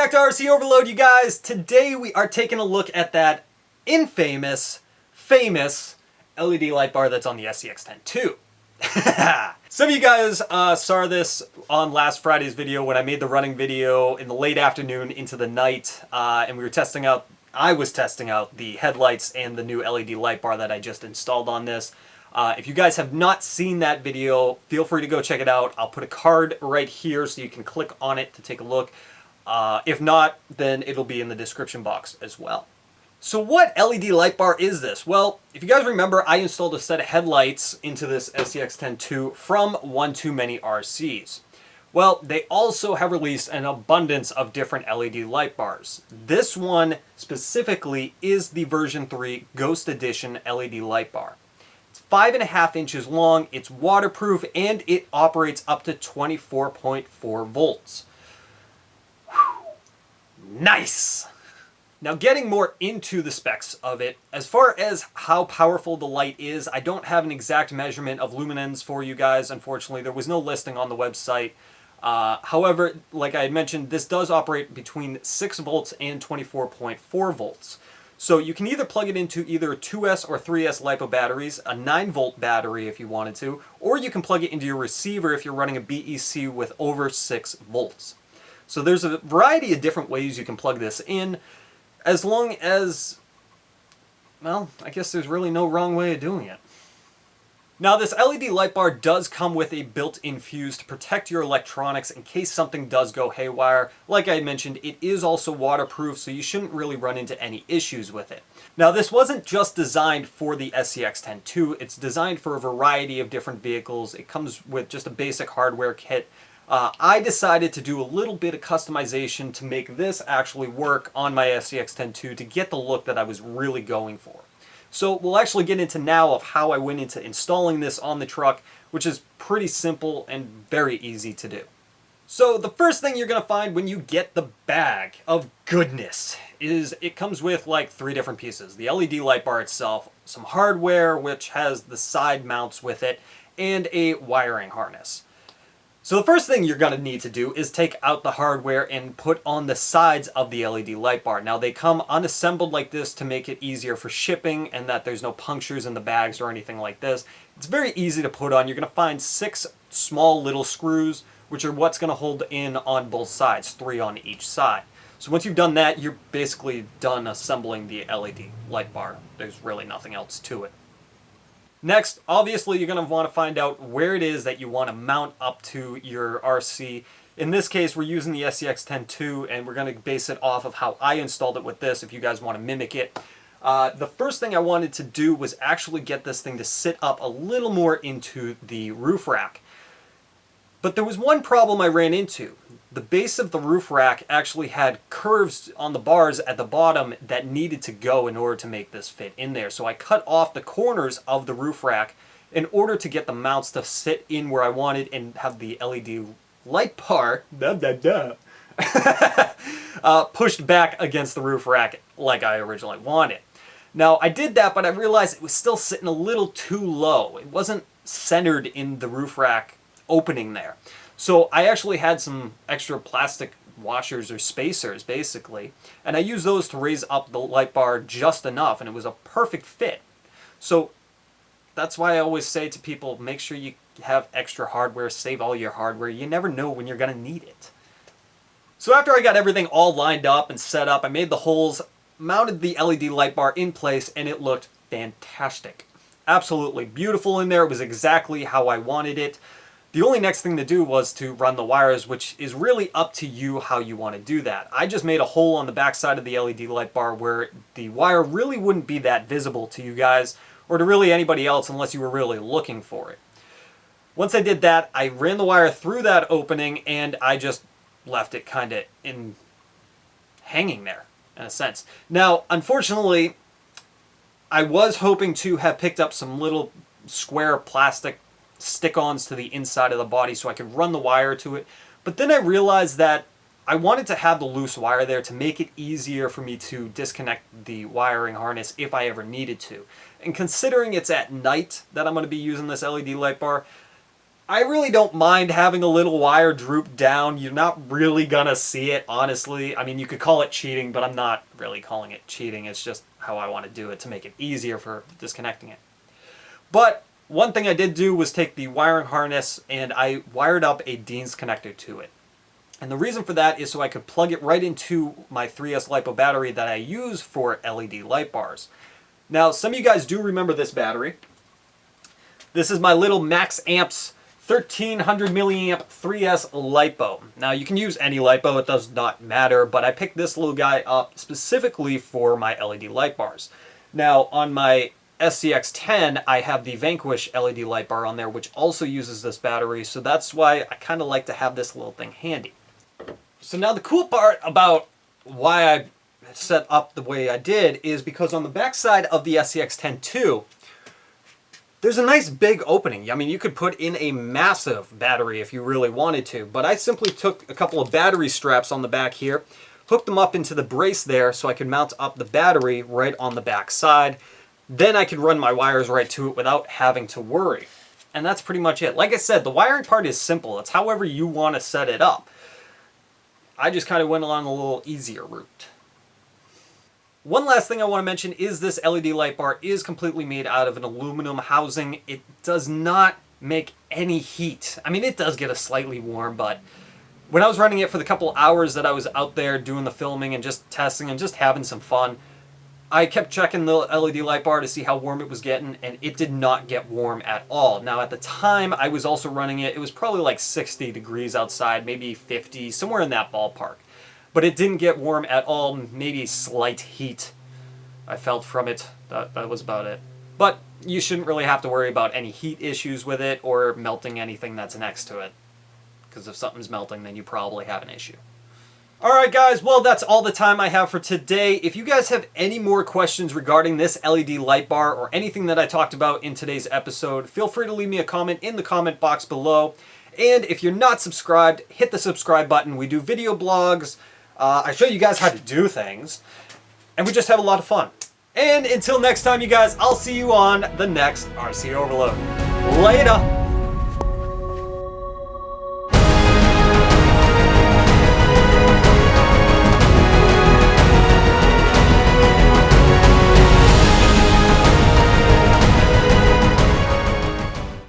back to RC Overload, you guys. Today we are taking a look at that infamous, famous LED light bar that's on the SCX10 II. Some of you guys saw this on last Friday's video when I made the running video in the late afternoon into the night, and I was testing out the headlights and the new LED light bar that I just installed on this. If you guys have not seen that video, feel free to go check it out. I'll put a card right here so you can click on it to take a look. If not, then it'll be in the description box as well. So what LED light bar is this? Well, if you guys remember, I installed a set of headlights into this SCX10 II from OneTooManyRCs. Well, they also have released an abundance of different LED light bars. This one specifically is the version 3 Ghost Edition LED light bar. It's 5.5 inches long, it's waterproof, and it operates up to 24.4 volts. Nice! Now getting more into the specs of it, as far as how powerful the light is, I don't have an exact measurement of luminance for you guys, unfortunately. There was no listing on the website. However, like I had mentioned, this does operate between 6 volts and 24.4 volts. So you can either plug it into either 2S or 3S LiPo batteries, a 9-volt battery if you wanted to, or you can plug it into your receiver if you're running a BEC with over 6 volts. So there's a variety of different ways you can plug this in, as long as, well, I guess there's really no wrong way of doing it. Now this LED light bar does come with a built-in fuse to protect your electronics in case something does go haywire. Like I mentioned, it is also waterproof, so you shouldn't really run into any issues with it. Now this wasn't just designed for the SCX10 II, it's designed for a variety of different vehicles. It comes with just a basic hardware kit. I decided to do a little bit of customization to make this actually work on my SCX10 II to get the look that I was really going for. So we'll actually get into now of how I went into installing this on the truck, which is pretty simple and very easy to do. So the first thing you're going to find when you get the bag of goodness is it comes with like 3 different pieces. The LED light bar itself, some hardware which has the side mounts with it, and a wiring harness. So the first thing you're going to need to do is take out the hardware and put on the sides of the LED light bar. Now they come unassembled like this to make it easier for shipping and that there's no punctures in the bags or anything like this. It's very easy to put on. You're going to find 6 small little screws, which are what's going to hold in on both sides, 3 on each side. So once you've done that, you're basically done assembling the LED light bar. There's really nothing else to it. Next, obviously you're going to want to find out where it is that you want to mount up to your RC. In this case, we're using the SCX10 II, and we're going to base it off of how I installed it with this, if you guys want to mimic it. The first thing I wanted to do was actually get this thing to sit up a little more into the roof rack. But there was one problem I ran into. The base of the roof rack actually had curves on the bars at the bottom that needed to go in order to make this fit in there. So I cut off the corners of the roof rack in order to get the mounts to sit in where I wanted and have the LED light bar pushed back against the roof rack like I originally wanted. Now I did that, but I realized it was still sitting a little too low. It wasn't centered in the roof rack opening there. So I actually had some extra plastic washers or spacers basically, and I used those to raise up the light bar just enough, and it was a perfect fit. So that's why I always say to people, make sure you have extra hardware, save all your hardware. You never know when you're going to need it. So after I got everything all lined up and set up, I made the holes, mounted the LED light bar in place, and it looked fantastic. Absolutely beautiful in there. It was exactly how I wanted it. The only next thing to do was to run the wires, which is really up to you how you want to do that. I just made a hole on the back side of the LED light bar where the wire really wouldn't be that visible to you guys or to really anybody else unless you were really looking for it. Once I did that, I ran the wire through that opening and I just left it kind of hanging there in a sense. Now, unfortunately, I was hoping to have picked up some little square plastic stick-ons to the inside of the body so I could run the wire to it, but then I realized that I wanted to have the loose wire there to make it easier for me to disconnect the wiring harness if I ever needed to. And considering it's at night that I'm going to be using this LED light bar, I really don't mind having a little wire droop down. You're not really gonna see it, honestly. I mean, you could call it cheating, but I'm not really calling it cheating. It's just how I want to do it to make it easier for disconnecting it. But one thing I did do was take the wiring harness and I wired up a Dean's connector to it. And the reason for that is so I could plug it right into my 3S LiPo battery that I use for LED light bars. Now, some of you guys do remember this battery. This is my little Max Amps 1300 milliamp 3S LiPo. Now, you can use any LiPo, it does not matter, but I picked this little guy up specifically for my LED light bars. Now, on my SCX10, I have the Vanquish LED light bar on there, which also uses this battery, so that's why I kind of like to have this little thing handy. So now the cool part about why I set up the way I did is because on the back side of the SCX10 II, there's a nice big opening. I mean, you could put in a massive battery if you really wanted to, but I simply took a couple of battery straps on the back here, hooked them up into the brace there so I could mount up the battery right on the back side. Then I could run my wires right to it without having to worry. And that's pretty much it. Like I said, the wiring part is simple. It's however you want to set it up. I just kind of went along a little easier route. One last thing I want to mention is this LED light bar is completely made out of an aluminum housing. It does not make any heat. I mean, it does get a slightly warm, but when I was running it for the couple hours that I was out there doing the filming and just testing and just having some fun, I kept checking the LED light bar to see how warm it was getting, and it did not get warm at all. Now, at the time I was also running it, it was probably like 60 degrees outside, maybe 50, somewhere in that ballpark. But it didn't get warm at all, maybe slight heat I felt from it. That was about it. But you shouldn't really have to worry about any heat issues with it or melting anything that's next to it. Because if something's melting, then you probably have an issue. Alright guys, well that's all the time I have for today. If you guys have any more questions regarding this LED light bar or anything that I talked about in today's episode, feel free to leave me a comment in the comment box below. And if you're not subscribed, hit the subscribe button. We do video blogs, I show you guys how to do things, and we just have a lot of fun. And until next time you guys, I'll see you on the next RC Overload. Later!